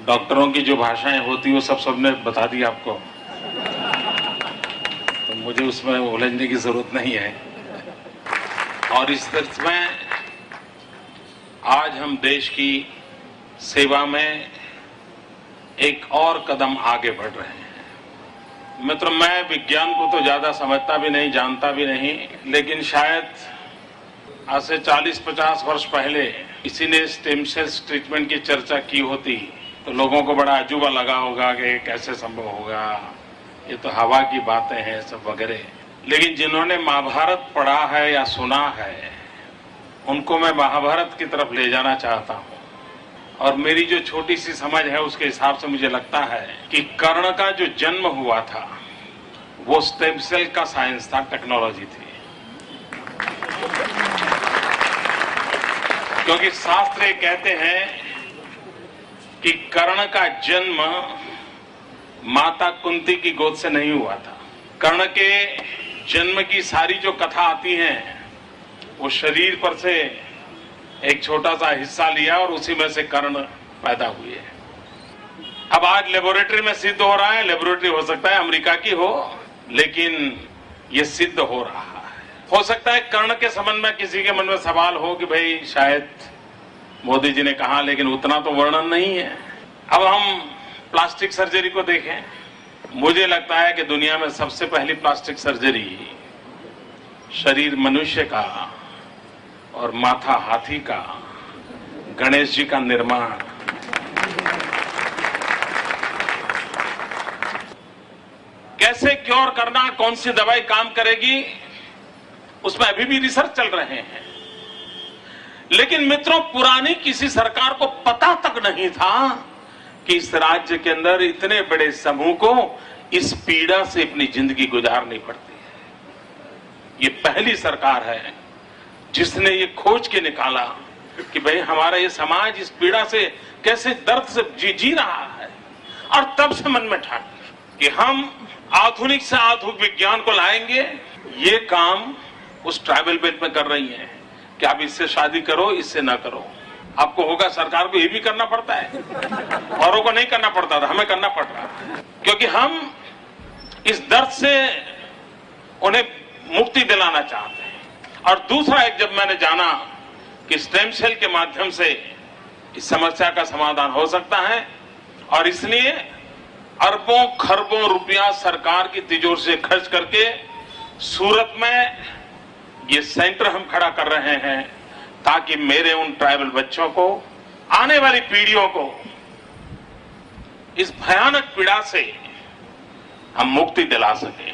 डॉक्टरों की जो भाषाएं होती वो सबने बता दी आपको, तो मुझे उसमें उलझने की जरूरत नहीं है। और इस तरह में आज हम देश की सेवा में एक और कदम आगे बढ़ रहे हैं। मित्रों, मैं विज्ञान को तो ज्यादा समझता भी नहीं, जानता भी नहीं, लेकिन शायद आज से 40-50 वर्ष पहले किसी ने स्टेम सेल्स ट्रीटमेंट की चर्चा की होती तो लोगों को बड़ा अजूबा लगा होगा कि कैसे संभव होगा, ये तो हवा की बातें हैं सब वगैरह। लेकिन जिन्होंने महाभारत पढ़ा है या सुना है, उनको मैं महाभारत की तरफ ले जाना चाहता हूं। और मेरी जो छोटी सी समझ है उसके हिसाब से मुझे लगता है कि कर्ण का जो जन्म हुआ था वो स्टेम सेल का साइंस था, टेक्नोलॉजी थी। क्योंकि शास्त्र कहते हैं कि कर्ण का जन्म माता कुंती की गोद से नहीं हुआ था। कर्ण के जन्म की सारी जो कथा आती है वो शरीर पर से एक छोटा सा हिस्सा लिया और उसी में से कर्ण पैदा हुए। अब आज लेबोरेटरी में सिद्ध हो रहा है, लेबोरेटरी हो सकता है अमेरिका की हो, लेकिन ये सिद्ध हो रहा है। हो सकता है कर्ण के संबंध में किसी के मन में सवाल हो कि भाई शायद मोदी जी ने कहा, लेकिन उतना तो वर्णन नहीं है। अब हम प्लास्टिक सर्जरी को देखें, मुझे लगता है कि दुनिया में सबसे पहली प्लास्टिक सर्जरी शरीर मनुष्य का और माथा हाथी का, गणेश जी का निर्माण। कैसे क्योर करना, कौन सी दवाई काम करेगी, उसमें अभी भी रिसर्च चल रहे हैं। लेकिन मित्रों, पुरानी किसी सरकार को पता तक नहीं था कि इस राज्य के अंदर इतने बड़े समूह को इस पीड़ा से अपनी जिंदगी गुजारनी पड़ती है। ये पहली सरकार है जिसने ये खोज के निकाला कि भाई हमारा ये समाज इस पीड़ा से कैसे दर्द से जी रहा है। और तब से मन में ठान कि हम आधुनिक से आधुनिक विज्ञान को लाएंगे। ये काम उस ट्राइबल बेल्ट में कर रही हैं कि आप इससे शादी करो, इससे ना करो। आपको होगा सरकार को ये भी करना पड़ता है, औरों को नहीं करना पड़ता था, हमें करना पड़ रहा है, क्योंकि हम इस दर्द से उन्हें मुक्ति दिलाना चाहते हैं। और दूसरा एक, जब मैंने जाना कि स्टेम सेल के माध्यम से इस समस्या का समाधान हो सकता है, और इसलिए अरबों खरबों रुपया सरकार की तिजोरी से खर्च करके सूरत में ये सेंटर हम खड़ा कर रहे हैं, ताकि मेरे उन ट्राइबल बच्चों को, आने वाली पीढ़ियों को इस भयानक पीड़ा से हम मुक्ति दिला सकें।